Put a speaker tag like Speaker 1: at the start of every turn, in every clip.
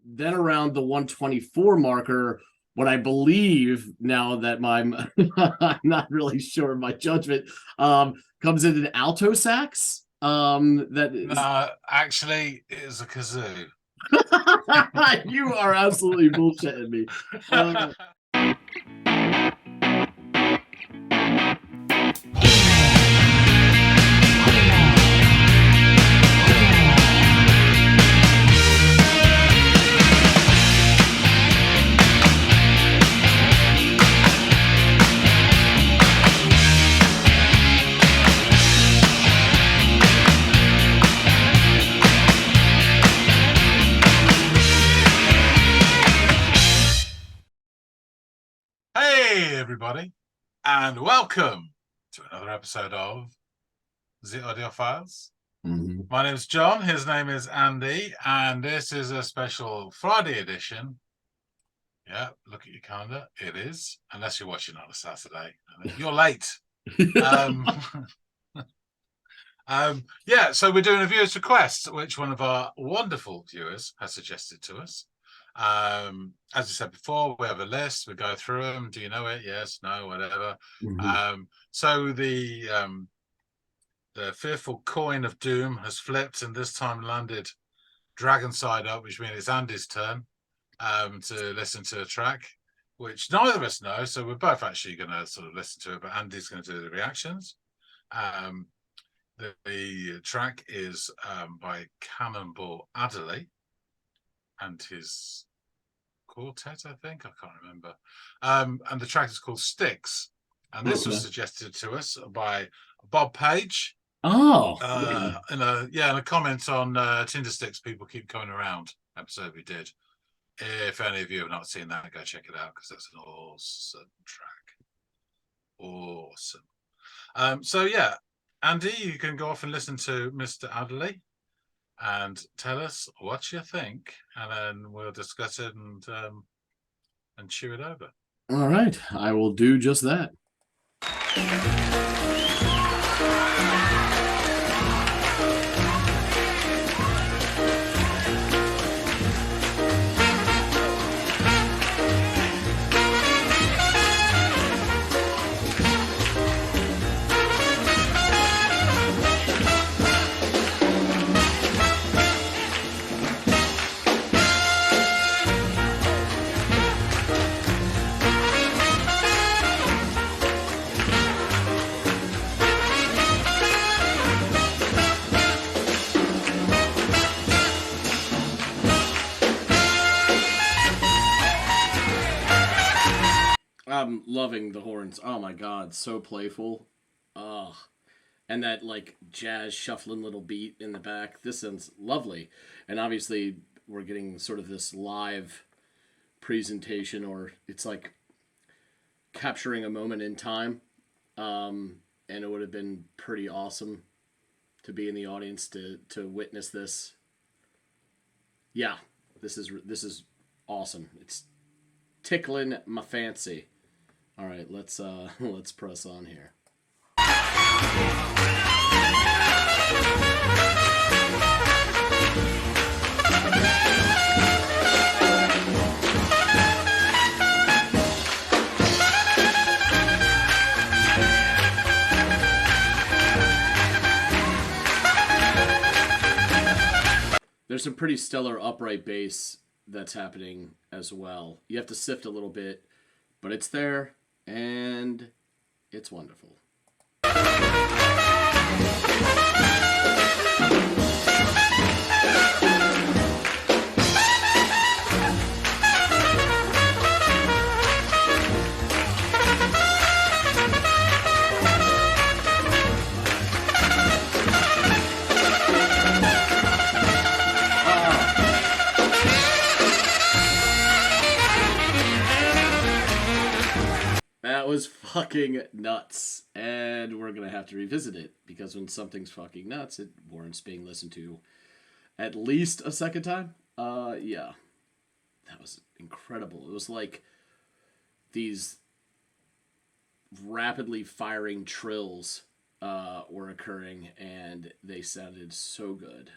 Speaker 1: Then around the 124 marker, what I believe now that I'm not really sure of my judgment, comes in an alto sax. That is
Speaker 2: No, actually, it was a kazoo.
Speaker 1: you are absolutely bullshitting me.
Speaker 2: Hey, everybody, and welcome to another episode of the Audiophiles.
Speaker 1: Mm-hmm.
Speaker 2: My name is John, his name is Andy, and this is a special Friday edition. Yeah, look at your calendar. It is, unless you're watching on a Saturday. You're late. Yeah, so we're doing a viewer's request, which one of our wonderful viewers has suggested to us. As I said before, we have a list. We go through them. Do you know it? Yes, no, whatever.
Speaker 1: Mm-hmm.
Speaker 2: So the fearful coin of doom has flipped, and this time landed dragon side up, which means it's Andy's turn to listen to a track, which neither of us know. So we're both actually going to sort of listen to it, but Andy's going to do the reactions. The track is by Cannonball Adderley and his quartet, I think. I can't remember. And the track is called Sticks. And this was suggested to us by Bob Page.
Speaker 1: Oh,
Speaker 2: in a comment on Tinder Sticks, People Keep Coming Around episode we did. If any of you have not seen that, go check it out because that's an awesome track. Awesome. So yeah, Andy, you can go off and listen to Mr. Adderley and tell us what you think, and then we'll discuss it and chew it over.
Speaker 1: all right. I will do just that. I'm loving the horns. Oh my god, so playful. And that like jazz shuffling little beat in the back. This sounds lovely. And obviously we're getting sort of this live presentation, or it's like capturing a moment in time. And it would have been pretty awesome to be in the audience to witness this. Yeah, this is awesome. It's tickling my fancy. All right, let's press on here. There's some pretty stellar upright bass that's happening as well. You have to sift a little bit, but it's there, and it's wonderful. That was fucking nuts, and we're gonna have to revisit it because when something's fucking nuts, it warrants being listened to at least a second time. Yeah, that was incredible. It was like these rapidly firing trills were occurring, and they sounded so good.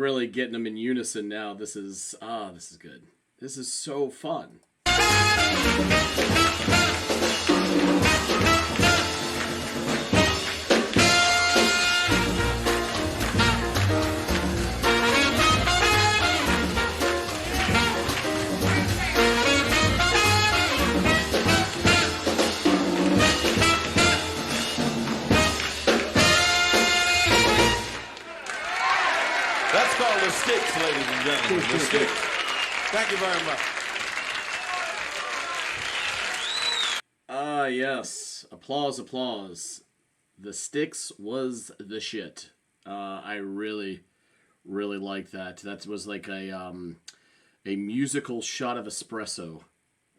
Speaker 1: really getting them in unison now. This is good. This is so fun.
Speaker 3: That's called the Sticks, ladies and gentlemen. The Sticks. Thank you very much.
Speaker 1: Yes. Applause, applause. The Sticks was the shit. I really, really like that. That was like a musical shot of espresso.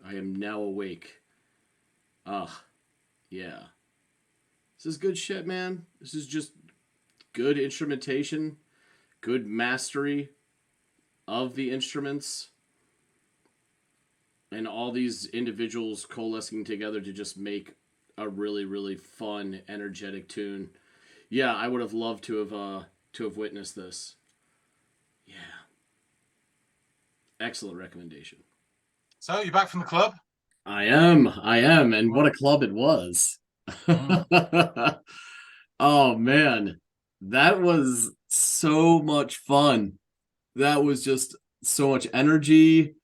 Speaker 1: I am now awake. Yeah. This is good shit, man. This is just good instrumentation, good mastery of the instruments, and all these individuals coalescing together to just make a really, really fun, energetic tune. Yeah, I would have loved to have witnessed this. Yeah. Excellent recommendation.
Speaker 2: So, you back from the club?
Speaker 1: I am, and what a club it was. Oh man, that was so much fun. That was just so much energy,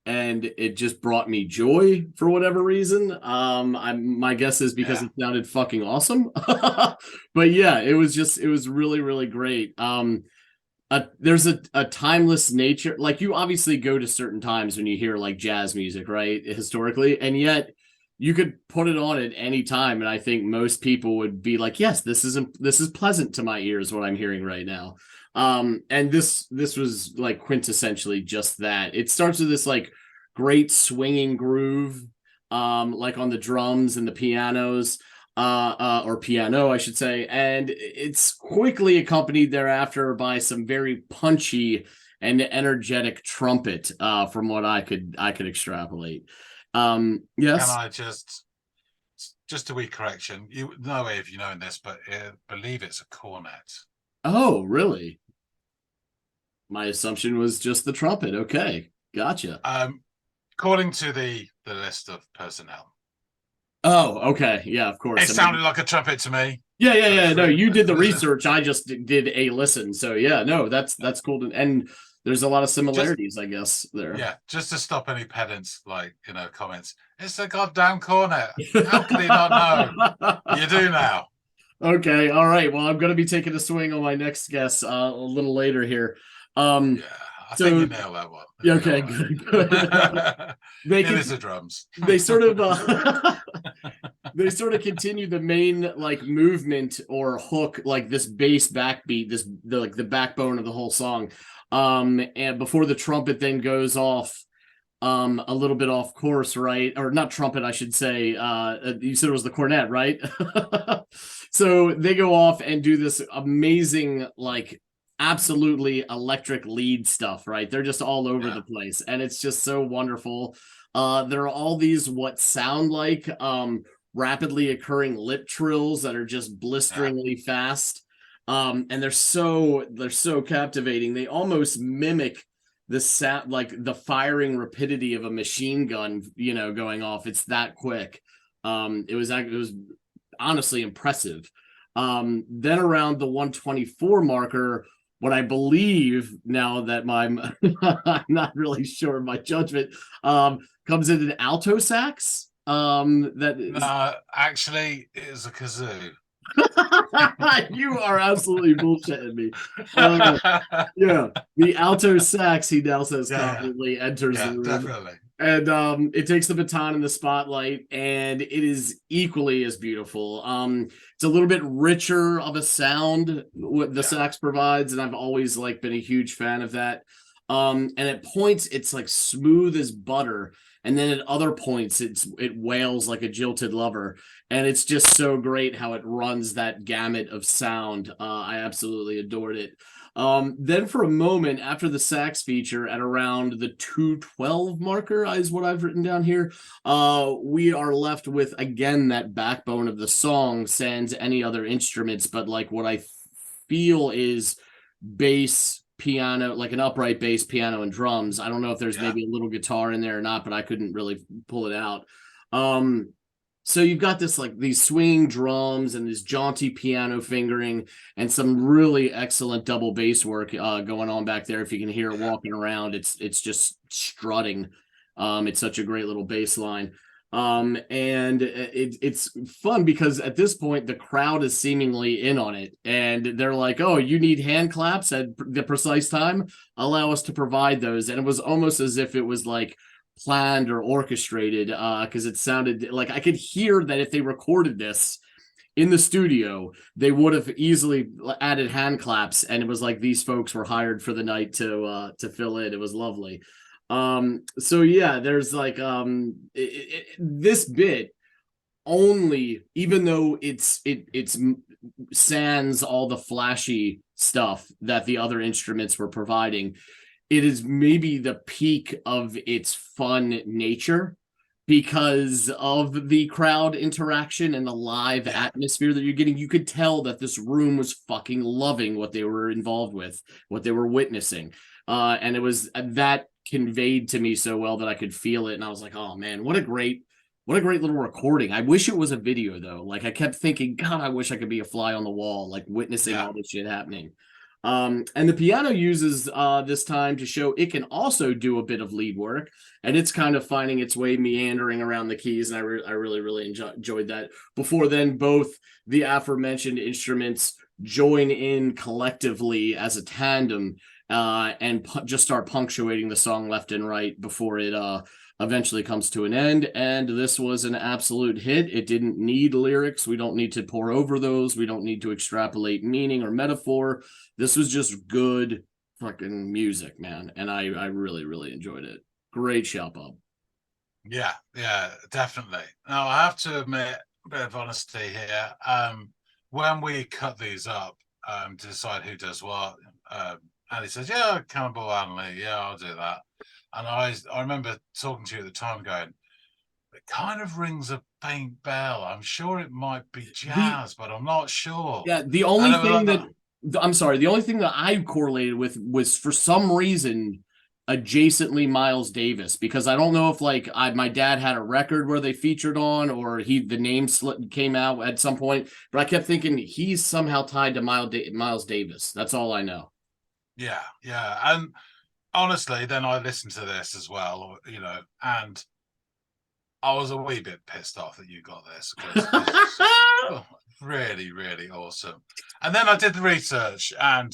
Speaker 1: and it just brought me joy for whatever reason. My guess is because it sounded fucking awesome. But yeah, it was really, really great. There's a timeless nature. Like, you obviously go to certain times when you hear like jazz music, right? Historically, and yet you could put it on at any time, and I think most people would be like, yes, this is pleasant to my ears, what I'm hearing right now. And this was like quintessentially just that. It starts with this like great swinging groove, like on the drums and the pianos, or piano, I should say, and it's quickly accompanied thereafter by some very punchy and energetic trumpet, from what I could extrapolate. Yes.
Speaker 2: Can I just a wee correction? You no way of you knowing this, but I believe it's a cornet.
Speaker 1: Oh, really? My assumption was just the trumpet. Okay, gotcha.
Speaker 2: According to the list of personnel.
Speaker 1: Oh, okay. Yeah, of course.
Speaker 2: It sounded like a trumpet to me.
Speaker 1: Yeah. No, you did the research. I just did a listen. So yeah, no, that's cool. And there's a lot of similarities, I guess, there.
Speaker 2: Yeah, just to stop any pedants, like, comments. It's a goddamn cornet. How could he not know? You do now.
Speaker 1: Okay, all right. Well, I'm going to be taking a swing on my next guess a little later here.
Speaker 2: Yeah, I think you nailed that one.
Speaker 1: Okay, good.
Speaker 2: It is the drums.
Speaker 1: They sort of they sort of continue the main like movement or hook, like this bass backbeat, the backbone of the whole song. And before the trumpet then goes off, a little bit off course, right? Or not trumpet, I should say. You said it was the cornet, right? So they go off and do this amazing, like, absolutely electric lead stuff, right? They're just all over the place, and it's just so wonderful. There are all these what sound like rapidly occurring lip trills that are just blisteringly fast, and they're so captivating. They almost mimic the sound, like the firing rapidity of a machine gun, going off. It's that quick. It was honestly impressive. Then around the 124 marker, what I believe, now that I'm not really sure of my judgment, comes in an alto sax.
Speaker 2: Actually, it is a kazoo.
Speaker 1: You are absolutely bullshitting me. Yeah, the alto sax, he now says, confidently enters the room.
Speaker 2: Definitely.
Speaker 1: And it takes the baton in the spotlight, and it is equally as beautiful. It's a little bit richer of a sound what the sax provides, and I've always been a huge fan of that. And at points it's like smooth as butter, and then at other points it wails like a jilted lover, and it's just so great how it runs that gamut of sound. I absolutely adored it. Then for a moment after the sax feature at around the 212 marker is what I've written down here, we are left with, again, that backbone of the song, sans any other instruments, but like what I feel is bass, piano, like an upright bass, piano, and drums. I don't know if there's
Speaker 2: Yeah.
Speaker 1: maybe a little guitar in there or not, but I couldn't really pull it out. So you've got this like these swinging drums and this jaunty piano fingering and some really excellent double bass work going on back there. If you can hear it walking around, it's just strutting. It's such a great little bass line. And it's fun because at this point the crowd is seemingly in on it, and they're like, "Oh, you need hand claps at the precise time? Allow us to provide those." And it was almost as if it was like planned or orchestrated, because it sounded like I could hear that if they recorded this in the studio, they would have easily added hand claps, and it was like these folks were hired for the night to fill in. It was lovely. So yeah, there's like this bit only, even though it's sans all the flashy stuff that the other instruments were providing, it is maybe the peak of its fun nature because of the crowd interaction and the live atmosphere that you're getting. You could tell that this room was fucking loving what they were involved with, what they were witnessing. And it was that conveyed to me so well that I could feel it. And I was like, oh man, what a great little recording. I wish it was a video though. Like I kept thinking, God, I wish I could be a fly on the wall, like witnessing all this shit happening. And the piano uses this time to show it can also do a bit of lead work, and it's kind of finding its way meandering around the keys, and I really enjoyed that. Before then, both the aforementioned instruments join in collectively as a tandem and just start punctuating the song left and right before it eventually comes to an end. And this was an absolute hit. It didn't need lyrics. We don't need to pour over those. We don't need to extrapolate meaning or metaphor. This was just good fucking music, man. And I really enjoyed it. Great shout, Bob.
Speaker 2: Yeah, definitely. Now I have to admit, a bit of honesty here. When we cut these up to decide who does what, and he says, "Yeah, Cannonball Adderley, yeah, I'll do that." And I remember talking to you at the time, going, "It kind of rings a faint bell. I'm sure it might be jazz, but I'm not sure."
Speaker 1: Yeah, the only thing that I correlated with was for some reason adjacently Miles Davis, because I don't know if like my dad had a record where they featured on, or the name came out at some point, but I kept thinking he's somehow tied to Miles Davis. That's all I know.
Speaker 2: Yeah, and honestly, then I listened to this as well, and I was a wee bit pissed off that you got this because really awesome. And then I did the research, and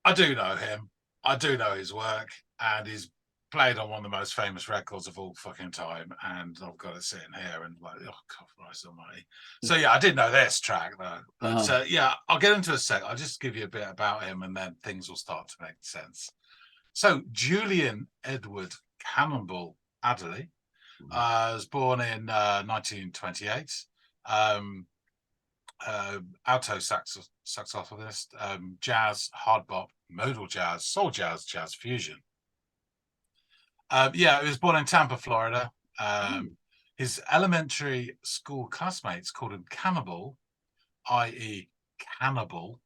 Speaker 2: I do know him. I do know his work, and he's played on one of the most famous records of all fucking time. And I've got it sitting here, and like, oh God, Christ Almighty. So yeah, I did know this track though. But yeah, I'll get into a sec. I'll just give you a bit about him, and then things will start to make sense. So Julian Edward Cannonball Adderley was born in 1928. Alto saxophonist, jazz, hard bop, modal jazz, soul jazz, jazz fusion. He was born in Tampa, Florida. His elementary school classmates called him Cannibal, i.e. cannibal,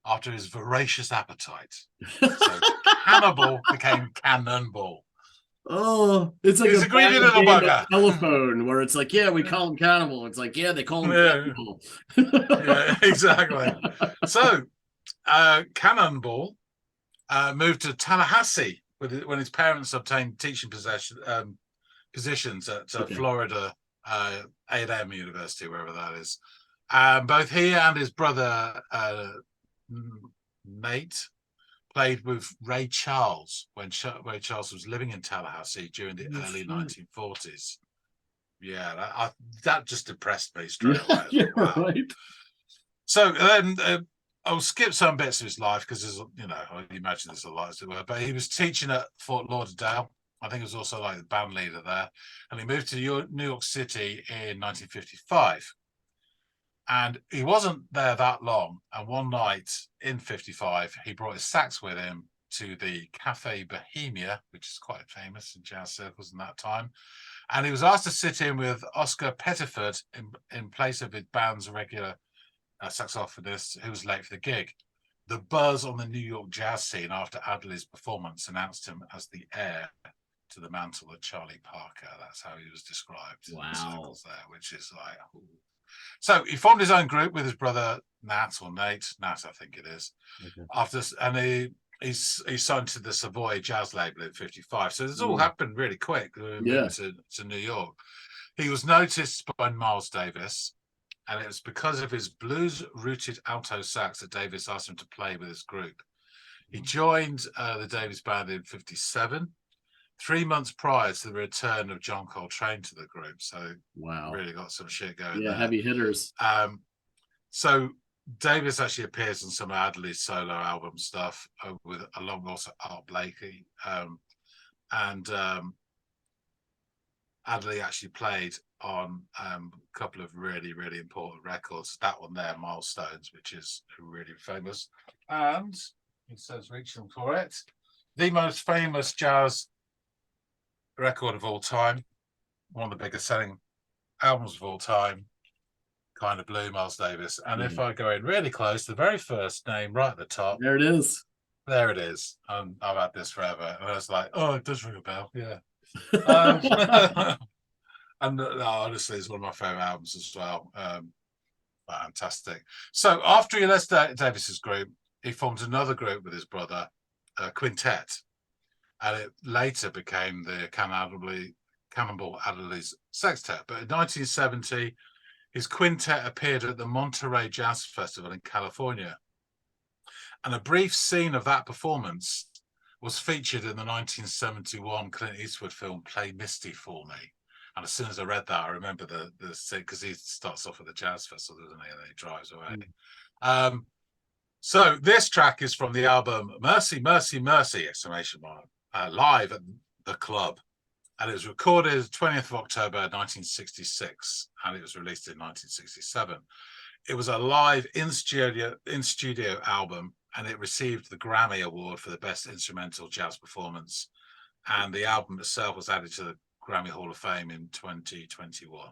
Speaker 2: after his voracious appetite. So Cannibal became Cannonball.
Speaker 1: Oh, it's like
Speaker 2: a greedy little bugger.
Speaker 1: Telephone where it's like, yeah, we call him Cannibal. It's like, yeah, they call him Cannibal.
Speaker 2: Yeah, exactly. So Cannonball moved to Tallahassee when his parents obtained teaching positions at Florida A&M University, wherever that is. Both he and his brother Nate played with Ray Charles when Ray Charles was living in Tallahassee during the early 1940s. Yeah, that just depressed me straight away.
Speaker 1: Yeah, wow. Right.
Speaker 2: So then I'll skip some bits of his life because there's, I imagine there's a lot as it were. But he was teaching at Fort Lauderdale. I think he was also like the band leader there. And he moved to New York City in 1955. And he wasn't there that long. And one night in 55, he brought his sax with him to the Cafe Bohemia, which is quite famous in jazz circles in that time. And he was asked to sit in with Oscar Pettiford in place of his band's regular saxophonist who was late for the gig. the buzz on the New York jazz scene after Adderley's performance announced him as the heir to the mantle of Charlie Parker. That's how he was described in the circles there, which is like, ooh. So he formed his own group with his brother Nat, or Nate, Nat, I think it is. Okay. He signed to the Savoy Jazz label in '55. So this all happened really quick. Moving to New York. He was noticed by Miles Davis, and it was because of his blues-rooted alto sax that Davis asked him to play with his group. He joined the Davis band in '57, 3 months prior to the return of John Coltrane to the group. So really got some shit going there.
Speaker 1: Heavy hitters.
Speaker 2: So Davis actually appears on some of Adderley's solo album stuff along also Art Blakey. And Adderley actually played on a couple of really, really important records. That one there, Milestones, which is really famous. And it says reaching for it. The most famous jazz record of all time. One of the biggest selling albums of all time. Kind of Blue, Miles Davis. And if I go in really close, the very first name right at the top.
Speaker 1: There it is.
Speaker 2: There it is. I've had this forever. And I was like, oh, it does ring a bell. Yeah. And honestly, it's one of my favorite albums as well. Fantastic. So after he left Davis's group, he formed another group with his brother, Quintet, and it later became the Cannonball Adderley's Sextet. But in 1970, his quintet appeared at the Monterey Jazz Festival in California, and a brief scene of that performance was featured in the 1971 Clint Eastwood film Play Misty for Me. And as soon as I read that, I remember the scene, because he starts off at the jazz festival, doesn't he? And then he drives away. So this track is from the album Mercy, Mercy, Mercy! Live at the club. And it was recorded 20th of October 1966, and it was released in 1967. It was a live in-studio album, and it received the Grammy Award for the Best Instrumental Jazz Performance. And the album itself was added to the Grammy Hall of Fame in 2021.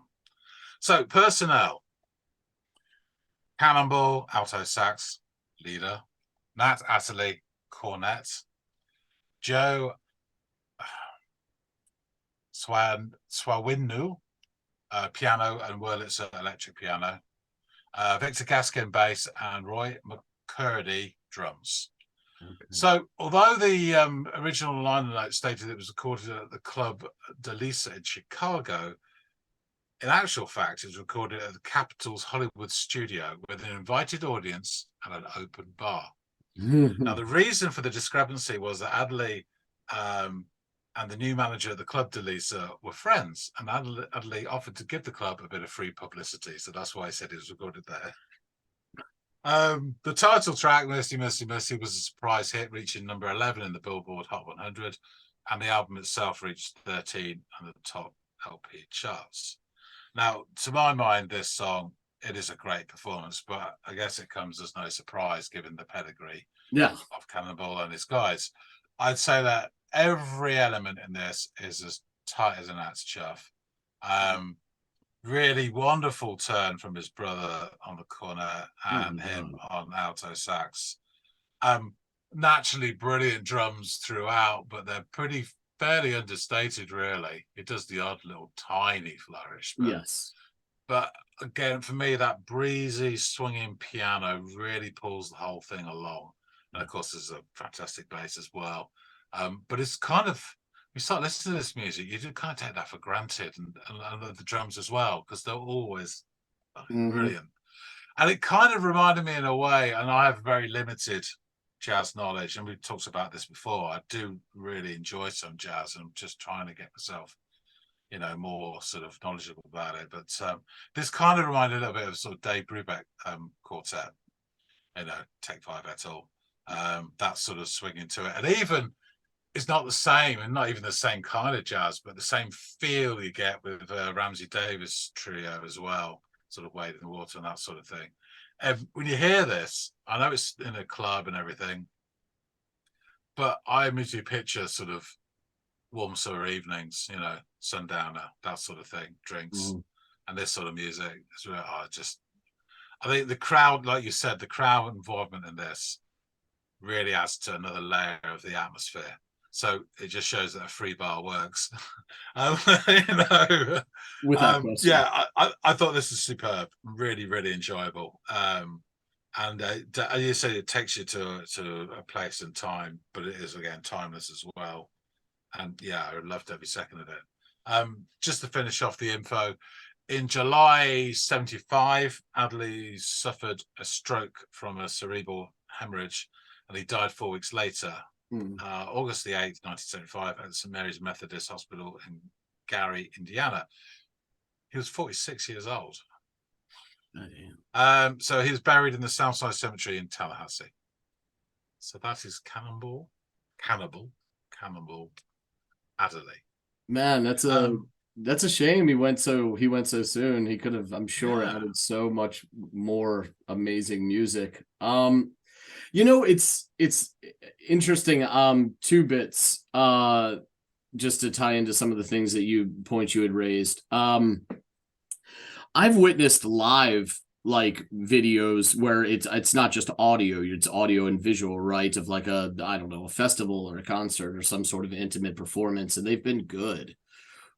Speaker 2: So, personnel. Cannonball, alto sax, leader. Nat Adderley, cornet. Joe Swawinu, piano and Wurlitzer electric piano. Victor Gaskin, bass, and Roy McCurdy, drums. Okay. So, although the original liner note stated it was recorded at the Club de Lisa in Chicago, in actual fact, it was recorded at the Capitol's Hollywood studio with an invited audience and an open bar. Now, the reason for the discrepancy was that Adderley and the new manager at the Club de Lisa were friends, and Adderley offered to give the club a bit of free publicity, so that's why I said it was recorded there. The title track, Mercy, Mercy, Mercy, was a surprise hit, reaching number 11 in the Billboard Hot 100, and the album itself reached 13 on the top LP charts. Now, to my mind, this song, it is a great performance, but I guess it comes as no surprise given the pedigree of Cannonball and his guys. I'd say that every element in this is as tight as an ant's chuff. Really wonderful turn from his brother on the corner and him on alto sax. Naturally brilliant drums throughout, but they're fairly understated, really. It does the odd little tiny flourish. But again, for me, that breezy swinging piano really pulls the whole thing along. And of course, there's a fantastic bass as well. But it's kind of, you start listening to this music, you do kind of take that for granted, and the drums as well, because they're always brilliant. And it kind of reminded me in a way, and I have very limited jazz knowledge, and we've talked about this before. I do really enjoy some jazz, and I'm just trying to get myself, more sort of knowledgeable about it. But this kind of reminded a little bit of sort of Dave Brubeck quartet, Take Five et al. That sort of swinging to it, and even it's not the same, and not even the same kind of jazz, but the same feel you get with Ramsey Davis trio as well, sort of Wade in the Water and that sort of thing. And when you hear this, I know it's in a club and everything, but I immediately picture sort of warm summer evenings, sundowner, that sort of thing, drinks, and this sort of music. It's really, I think the crowd, like you said, the crowd involvement in this really adds to another layer of the atmosphere. So it just shows that a free bar works. You know,
Speaker 1: Without question.
Speaker 2: yeah, I thought this was superb, really, really enjoyable. And as you say, it takes you to a place and time, but it is again timeless as well. And yeah, I loved every second of it. Just to finish off the info, in July '75, Adderley suffered a stroke from a cerebral hemorrhage, and he died 4 weeks later, August the 8th, 1975, at St. Mary's Methodist Hospital in Gary, Indiana. He was 46 years old.
Speaker 1: Oh,
Speaker 2: so he was buried in the Southside Cemetery in Tallahassee. So that is Cannonball Adderley.
Speaker 1: man, that's a shame he went so soon. He could have, I'm sure, added so much more amazing music. You know, it's interesting. Two bits. Just to tie into some of the things that you had raised. I've witnessed live like videos where it's not just audio, it's audio and visual, right? Of like a, I don't know, a festival or a concert or some sort of intimate performance, and they've been good.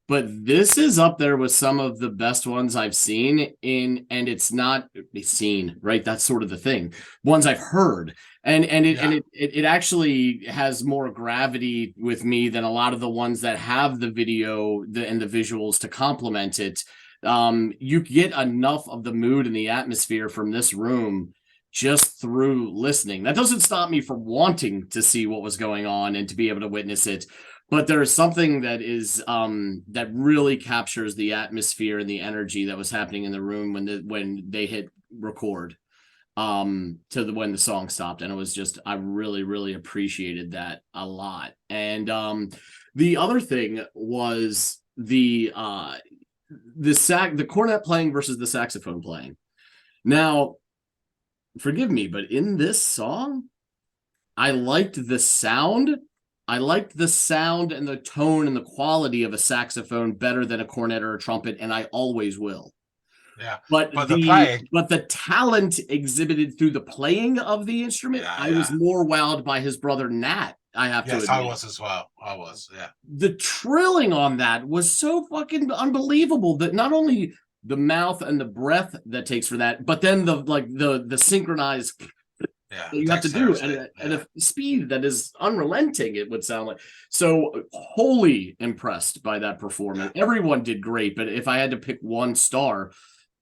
Speaker 1: But this is up there with some of the best ones I've seen and it's not seen, right? That's sort of the thing. Ones I've heard. And it actually has more gravity with me than a lot of the ones that have the video and the visuals to complement it. You get enough of the mood and the atmosphere from this room just through listening. That doesn't stop me from wanting to see what was going on and to be able to witness it. But there is something that is that really captures the atmosphere and the energy that was happening in the room when they hit record when the song stopped. And it was just, I really, really appreciated that a lot. And the other thing was the cornet playing versus the saxophone playing. Now, forgive me, but in this song, I liked the sound. I liked the sound and the tone and the quality of a saxophone better than a cornet or a trumpet, and I always will.
Speaker 2: Yeah,
Speaker 1: but the talent exhibited through the playing of the instrument, I was more wowed by his brother Nat. I have to admit.
Speaker 2: I was as well. I was, yeah.
Speaker 1: The trilling on that was so fucking unbelievable. That not only the mouth and the breath that takes for that, but then the synchronized. You have to do at a speed that is unrelenting, it would sound like. So wholly impressed by that performance. Everyone did great, but if I had to pick one star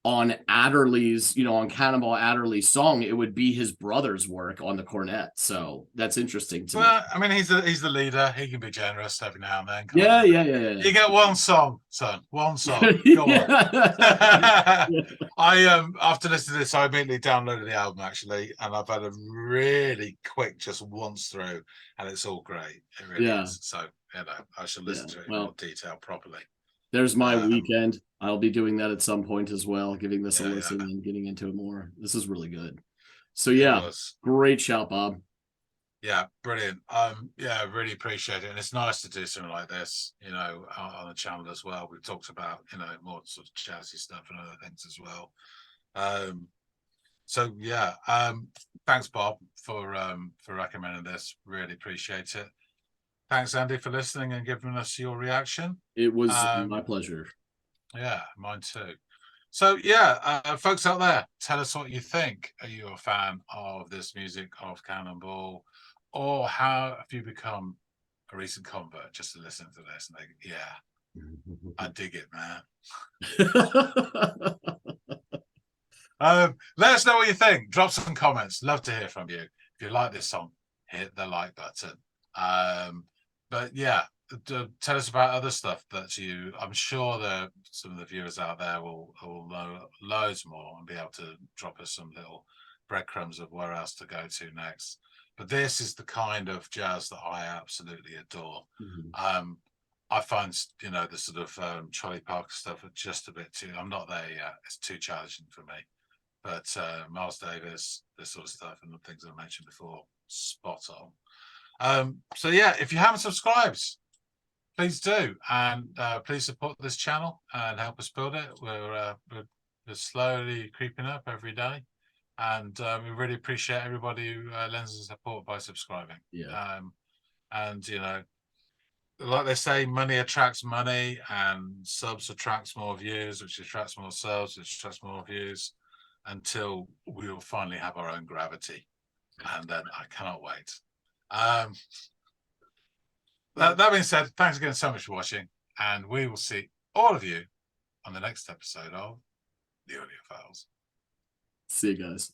Speaker 1: on Adderley's, on Cannonball Adderley's song, it would be his brother's work on the cornet. So that's interesting to me.
Speaker 2: I mean, he's the leader. He can be generous every now and then.
Speaker 1: Yeah.
Speaker 2: You get one song, son. One song. Go on. I after listening to this, I immediately downloaded the album actually, and I've had a really quick just once through, and it's all great. It really is. So I should listen to it in more detail properly.
Speaker 1: There's my weekend. I'll be doing that at some point as well, giving this a listen and getting into it more. This is really good. So great shout, Bob.
Speaker 2: Yeah, brilliant. Really appreciate it. And it's nice to do something like this, on the channel as well. We've talked about, more sort of jazzy stuff and other things as well. Thanks, Bob, for recommending this. Really appreciate it. Thanks, Andy, for listening and giving us your reaction.
Speaker 1: It was my pleasure.
Speaker 2: Yeah, mine too. So, folks out there, tell us what you think. Are you a fan of this music of Cannonball? Or how have you become a recent convert just to listen to this and think, I dig it, man. Let us know what you think. Drop some comments. Love to hear from you. If you like this song, hit the like button. Tell us about other stuff that I'm sure that some of the viewers out there will know loads more and be able to drop us some little breadcrumbs of where else to go to next. But this is the kind of jazz that I absolutely adore. I find, the sort of Charlie Parker stuff just a bit too, I'm not there yet. It's too challenging for me. But Miles Davis, this sort of stuff and the things I mentioned before, spot on. If you haven't subscribed, please do, and please support this channel and help us build it. We're slowly creeping up every day, And we really appreciate everybody who lends us support by subscribing.
Speaker 1: Yeah.
Speaker 2: And, you know, like they say, money attracts money, and subs attracts more views, which attracts more subs, which attracts more views, until we will finally have our own gravity. And then I cannot wait. That being said, thanks again so much for watching, and we will see all of you on the next episode of the Audiophiles.
Speaker 1: See you guys.